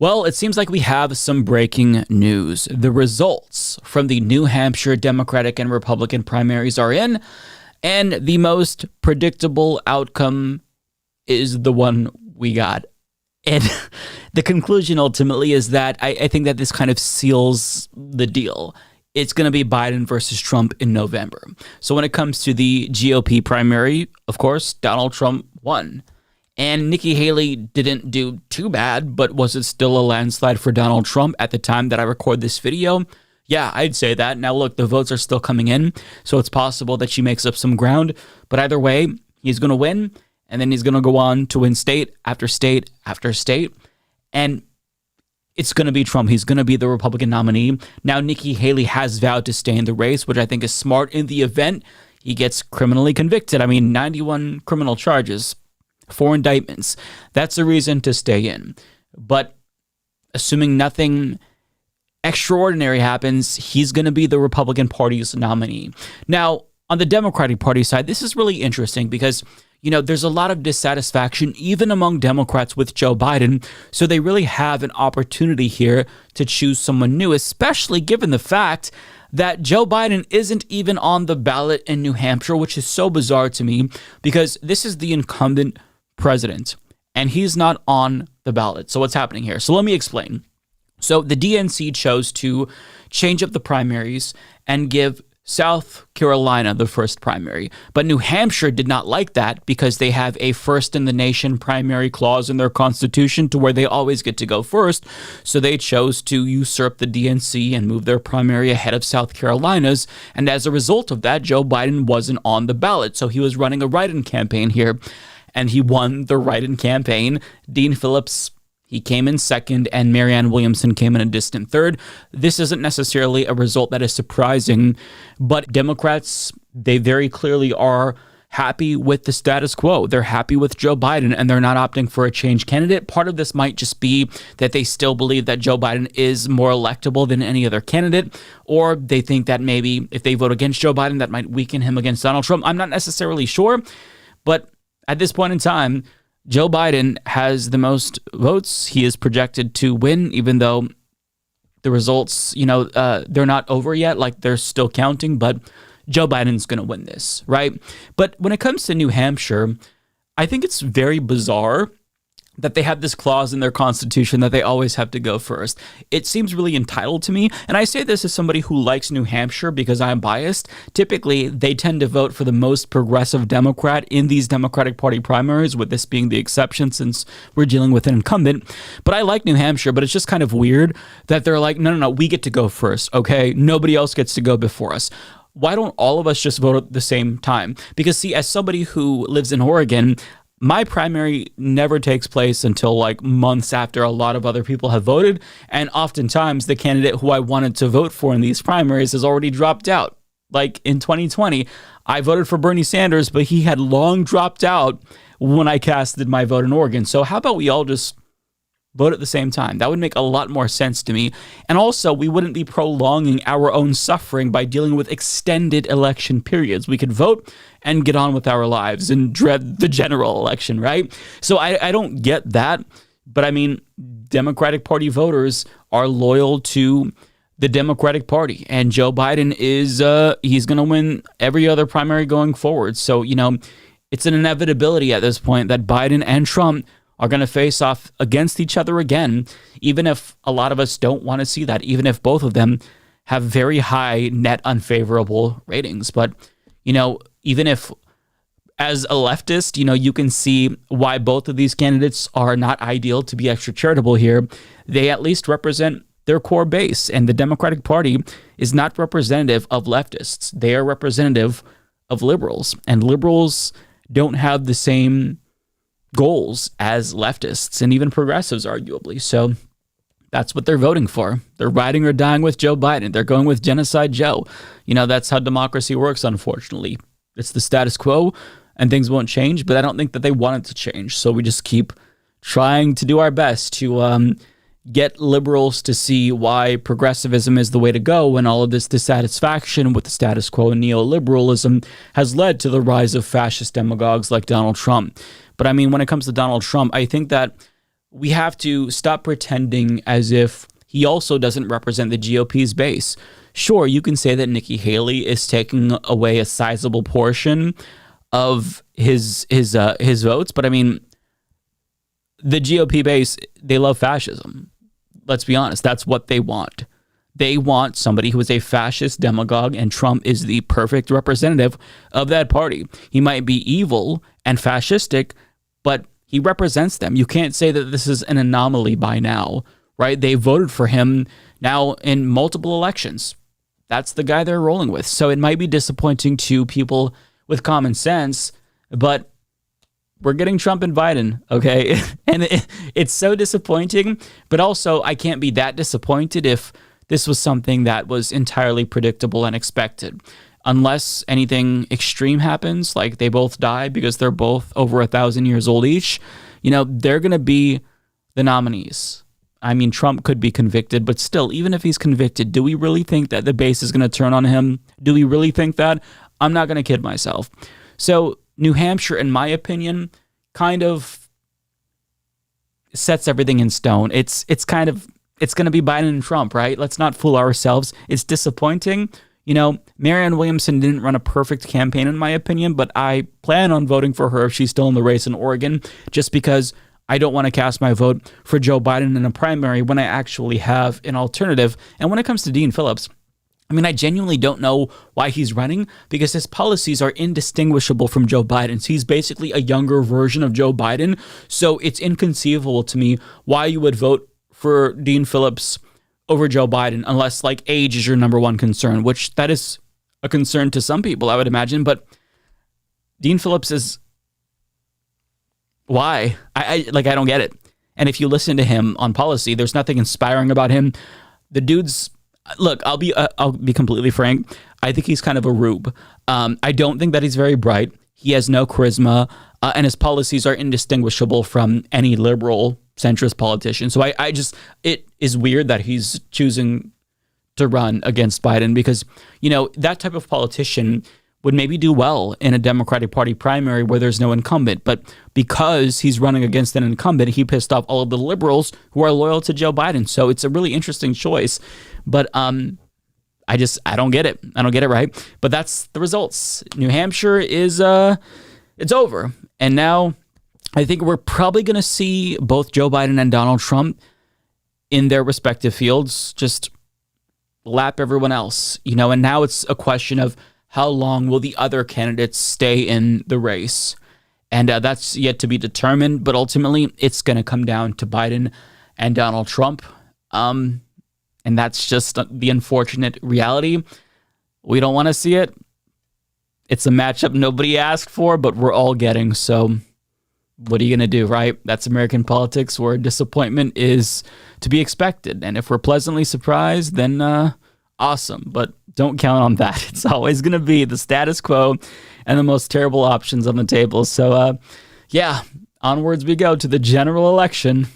Well, it seems like we have some breaking news. The results from the New Hampshire Democratic and Republican primaries are in, and the most predictable outcome is the one we got. And the conclusion ultimately is that I think that this kind of seals the deal. It's going to be Biden versus Trump in November. So when it comes to the GOP primary, of course, Donald Trump won. And Nikki Haley didn't do too bad, but was it still a landslide for Donald Trump at the time that I record this video? Yeah, I'd say that. Now, look, the votes are still coming in, so it's possible that she makes up some ground. But either way, he's going to win, and then he's going to go on to win state after state after state. And it's going to be Trump. He's going to be the Republican nominee. Now, Nikki Haley has vowed to stay in the race, which I think is smart in the event he gets criminally convicted. I mean, 91 criminal charges, 4 indictments. That's a reason to stay in. But assuming nothing extraordinary happens, he's going to be the Republican Party's nominee. Now, on the Democratic Party side, this is really interesting because, there's a lot of dissatisfaction even among Democrats with Joe Biden. So they really have an opportunity here to choose someone new, especially given the fact that Joe Biden isn't even on the ballot in New Hampshire, which is so bizarre to me because this is the incumbent president and he's not on the ballot. So what's happening here? So let me explain. So the DNC chose to change up the primaries and give South Carolina the first primary. But New Hampshire did not like that because they have a first in the nation primary clause in their constitution to where they always get to go first. So they chose to usurp the DNC and move their primary ahead of South Carolina's. And as a result of that, Joe Biden wasn't on the ballot. So he was running a write-in campaign here. And he won the write-in campaign. Dean Phillips, he came in second, and Marianne Williamson came in a distant third. This isn't necessarily a result that is surprising, but Democrats, they very clearly are happy with the status quo. They're happy with Joe Biden, and they're not opting for a change candidate. Part of this might just be that they still believe that Joe Biden is more electable than any other candidate, or they think that maybe if they vote against Joe Biden, that might weaken him against Donald Trump. I'm not necessarily sure, but at this point in time, Joe Biden has the most votes. He is projected to win, even though the results, they're not over yet. Like, they're still counting, but Joe Biden's going to win this, right? But when it comes to New Hampshire, I think it's very bizarre that they have this clause in their constitution that they always have to go first. It seems really entitled to me. And I say this as somebody who likes New Hampshire because I'm biased. Typically, they tend to vote for the most progressive Democrat in these Democratic Party primaries, with this being the exception since we're dealing with an incumbent. But I like New Hampshire, but it's just kind of weird that they're like, no, we get to go first, okay? Nobody else gets to go before us. Why don't all of us just vote at the same time? Because, see, as somebody who lives in Oregon, my primary never takes place until like months after a lot of other people have voted. And oftentimes the candidate who I wanted to vote for in these primaries has already dropped out. Like in 2020, I voted for Bernie Sanders, but he had long dropped out when I casted my vote in Oregon. So how about we all just vote at the same time? That would make a lot more sense to me. And also, we wouldn't be prolonging our own suffering by dealing with extended election periods. We could vote and get on with our lives and dread the general election, right? So I don't get that. But I mean, Democratic Party voters are loyal to the Democratic Party. And Joe Biden is, he's going to win every other primary going forward. So, it's an inevitability at this point that Biden and Trump are going to face off against each other again, even if a lot of us don't want to see that, even if both of them have very high net unfavorable ratings. But, even if as a leftist, you can see why both of these candidates are not ideal to be extra charitable here. They at least represent their core base, and the Democratic Party is not representative of leftists. They are representative of liberals, and liberals don't have the same goals as leftists and even progressives, arguably. So that's what they're voting for. They're riding or dying with Joe Biden. They're going with Genocide Joe. That's how democracy works, unfortunately. It's the status quo, and things won't change, but I don't think that they want it to change. So we just keep trying to do our best to get liberals to see why progressivism is the way to go, when all of this dissatisfaction with the status quo and neoliberalism has led to the rise of fascist demagogues like Donald Trump. But I mean, when it comes to Donald Trump, I think that we have to stop pretending as if he also doesn't represent the GOP's base. Sure, you can say that Nikki Haley is taking away a sizable portion of his votes, but I mean, the GOP base, they love fascism. Let's be honest, that's what they want. They want somebody who is a fascist demagogue, and Trump is the perfect representative of that party. He might be evil and fascistic, but he represents them. You can't say that this is an anomaly by now, right? They voted for him now in multiple elections. That's the guy they're rolling with. So it might be disappointing to people with common sense, but we're getting Trump and Biden, okay? And it's so disappointing, but also I can't be that disappointed if this was something that was entirely predictable and expected. Unless anything extreme happens, like they both die because they're both over 1,000 years old each, they're going to be the nominees. I mean, Trump could be convicted, but still, even if he's convicted, do we really think that the base is going to turn on him? Do we really think that? I'm not going to kid myself. So New Hampshire, in my opinion, kind of sets everything in stone. It's going to be Biden and Trump, right? Let's not fool ourselves. It's disappointing. Marianne Williamson didn't run a perfect campaign, in my opinion, but I plan on voting for her if she's still in the race in Oregon, just because I don't want to cast my vote for Joe Biden in a primary when I actually have an alternative. And when it comes to Dean Phillips, I mean, I genuinely don't know why he's running, because his policies are indistinguishable from Joe Biden's. He's basically a younger version of Joe Biden. So it's inconceivable to me why you would vote for Dean Phillips over Joe Biden, unless like age is your number one concern, which that is a concern to some people, I would imagine. But Dean Phillips is, why? I don't get it. And if you listen to him on policy, there's nothing inspiring about him. The dude's, look, I'll be completely frank. I think he's kind of a rube. I don't think that he's very bright. He has no charisma, and his policies are indistinguishable from any liberal centrist politician. So it is weird that he's choosing to run against Biden, because, that type of politician would maybe do well in a Democratic Party primary where there's no incumbent. But because he's running against an incumbent, he pissed off all of the liberals who are loyal to Joe Biden. So it's a really interesting choice. But I don't get it. I don't get it, right? But that's the results. New Hampshire is, it's over. And now I think we're probably going to see both Joe Biden and Donald Trump in their respective fields just lap everyone else, and now it's a question of how long will the other candidates stay in the race? And that's yet to be determined, but ultimately it's going to come down to Biden and Donald Trump. And that's just the unfortunate reality. We don't want to see it. It's a matchup nobody asked for, but we're all getting. So what are you going to do, right? That's American politics, where disappointment is to be expected. And if we're pleasantly surprised, then awesome. But don't count on that. It's always going to be the status quo and the most terrible options on the table. So, onwards we go to the general election.